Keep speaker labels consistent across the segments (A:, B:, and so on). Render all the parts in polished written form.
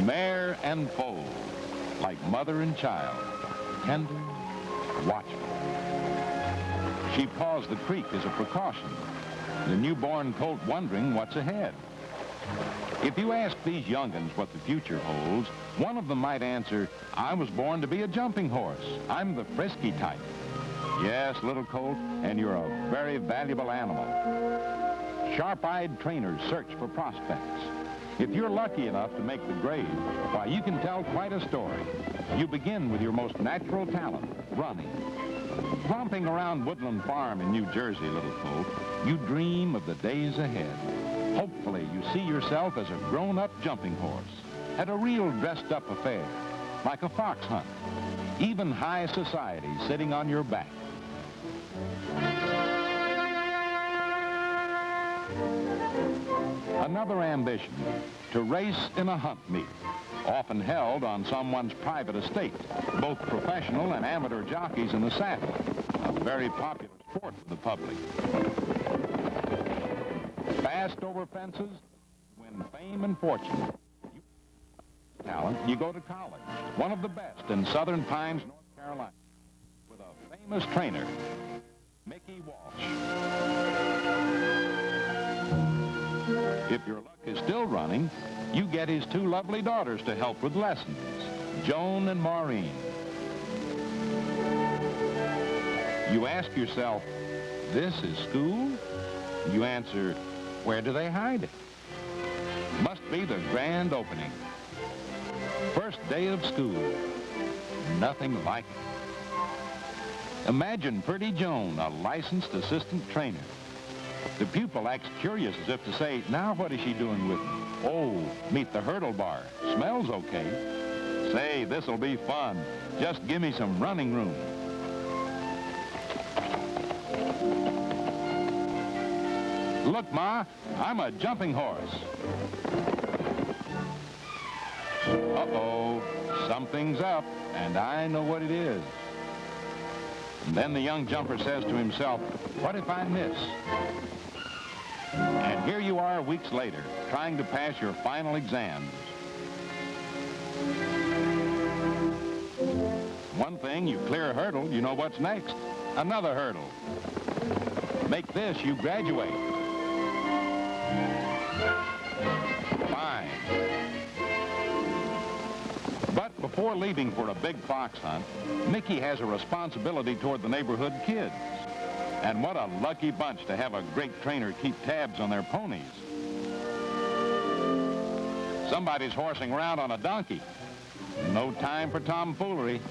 A: Mare and foal, like mother and child, tender, watchful. She paws the creek as a precaution, the newborn colt wondering what's ahead. If you ask these young'uns what the future holds, one of them might answer, I was born to be a jumping horse. I'm the frisky type. Yes, little colt, and you're a very valuable animal. Sharp-eyed trainers search for prospects. If you're lucky enough to make the grade, why, you can tell quite a story. You begin with your most natural talent, running. Romping around Woodland Farm in New Jersey, little colt, you dream of the days ahead. Hopefully, you see yourself as a grown-up jumping horse at a real dressed-up affair, like a fox hunt, even high society sitting on your back. Another ambition, to race in a hunt meet, often held on someone's private estate, both professional and amateur jockeys in the saddle, a very popular sport for the public. Fast over fences, win fame and fortune. Talent, you go to college, one of the best in Southern Pines, North Carolina, with a famous trainer, Mickey Walsh. If your luck is still running, you get his two lovely daughters to help with lessons, Joan and Maureen. You ask yourself, this is school? You answer, where do they hide it? Must be the grand opening. First day of school. Nothing like it. Imagine pretty Joan, a licensed assistant trainer. The pupil acts curious as if to say, now what is she doing with me? Oh, meet the hurdle bar. Smells okay. Say, this'll be fun. Just give me some running room. Look, Ma, I'm a jumping horse. Uh-oh, something's up, and I know what it is. And then the young jumper says to himself, what if I miss? And here you are weeks later, trying to pass your final exams. One thing, you clear a hurdle, you know what's next. Another hurdle. Make this, you graduate. Fine. But before leaving for a big fox hunt, Mickey has a responsibility toward the neighborhood kids. And what a lucky bunch to have a great trainer keep tabs on their ponies. Somebody's horsing around on a donkey. No time for tomfoolery.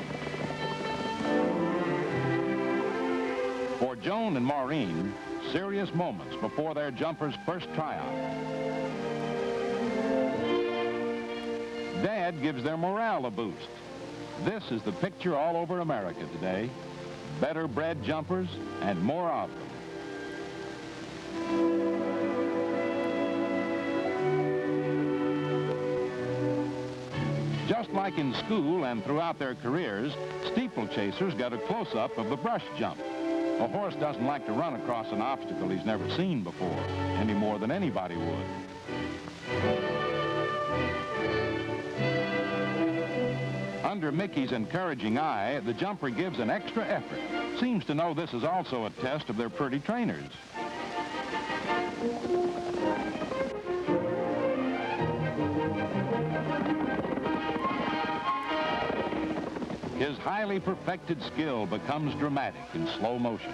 A: For Joan and Maureen, serious moments before their jumper's first tryout. Dad gives their morale a boost. This is the picture all over America today. Better bred jumpers and more of them. Just like in school and throughout their careers, steeplechasers get a close-up of the brush jump. A horse doesn't like to run across an obstacle he's never seen before, any more than anybody would. Under Mickey's encouraging eye, the jumper gives an extra effort. Seems to know this is also a test of their pretty trainers. His highly perfected skill becomes dramatic in slow motion.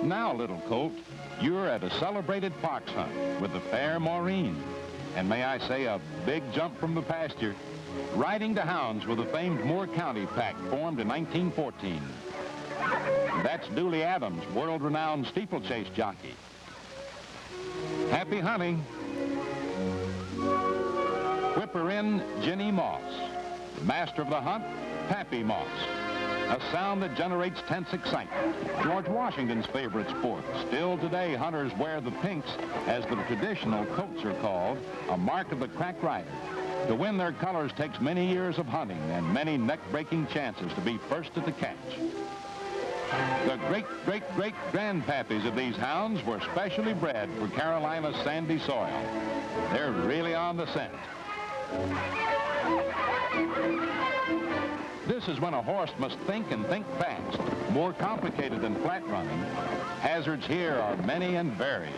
A: Now, little colt, you're at a celebrated fox hunt with the fair Maureen. And may I say, a big jump from the pasture, riding to hounds with the famed Moore County pack formed in 1914. That's Dooley Adams, world-renowned steeplechase jockey. Happy hunting. Whipper in Ginny Moss. Master of the hunt, Pappy Moss. A sound that generates tense excitement. George Washington's favorite sport. Still today, hunters wear the pinks, as the traditional coats are called, a mark of the crack rider. To win their colors takes many years of hunting and many neck-breaking chances to be first at the catch. The great-great-great-grandpappies of these hounds were specially bred for Carolina's sandy soil. They're really on the scent. This is when a horse must think and think fast, more complicated than flat running. Hazards here are many and varied.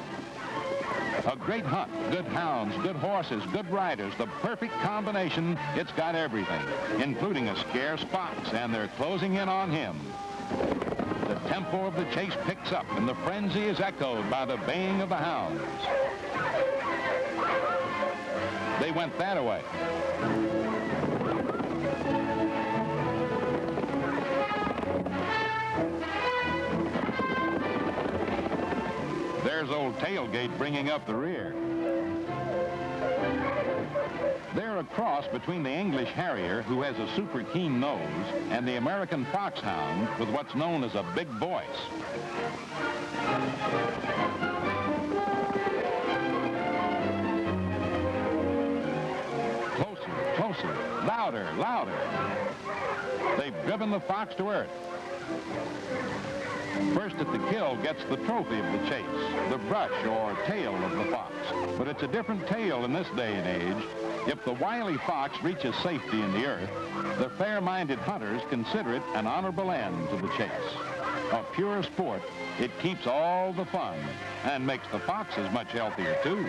A: A great hunt, good hounds, good horses, good riders, the perfect combination. It's got everything, including a scarce fox, and they're closing in on him. The tempo of the chase picks up, and the frenzy is echoed by the baying of the hounds. They went that way. There's old Tailgate bringing up the rear. They're a cross between the English Harrier, who has a super keen nose, and the American Foxhound with what's known as a big voice. Closer, closer, louder, louder. They've driven the fox to earth. First at the kill gets the trophy of the chase, the brush or tail of the fox. But it's a different tale in this day and age. If the wily fox reaches safety in the earth, the fair-minded hunters consider it an honorable end to the chase. A pure sport, it keeps all the fun and makes the foxes much healthier too.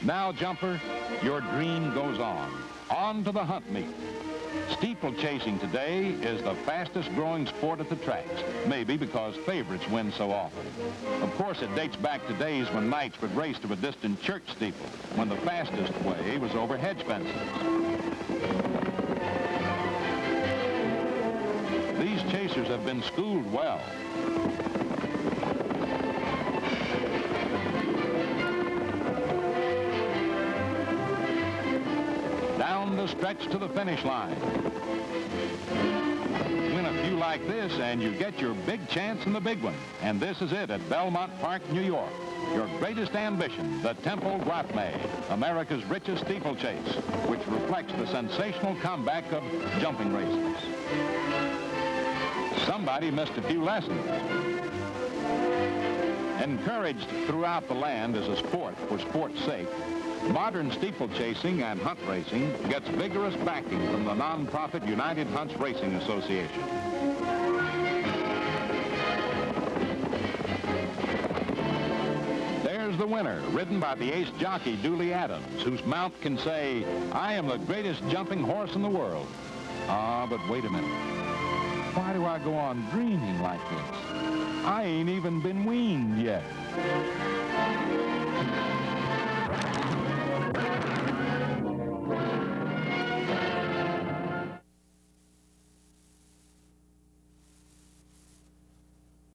A: Now, jumper, your dream goes on. On to the hunt meet. Steeplechasing today is the fastest growing sport at the tracks, maybe because favorites win so often. Of course, it dates back to days when knights would race to a distant church steeple, when the fastest way was over hedge fences. These chasers have been schooled well. Down the stretch to the finish line. Win a few like this and you get your big chance in the big one. And this is it at Belmont Park, New York. Your greatest ambition, the Temple Guapme, America's richest steeplechase, which reflects the sensational comeback of jumping races. Somebody missed a few lessons. Encouraged throughout the land as a sport for sport's sake, modern steeplechasing and hunt racing gets vigorous backing from the non-profit United Hunts Racing Association. There's the winner, ridden by the ace jockey Dooley Adams, whose mount can say, "I am the greatest jumping horse in the world." Ah, but wait a minute. Why do I go on dreaming like this? I ain't even been weaned yet.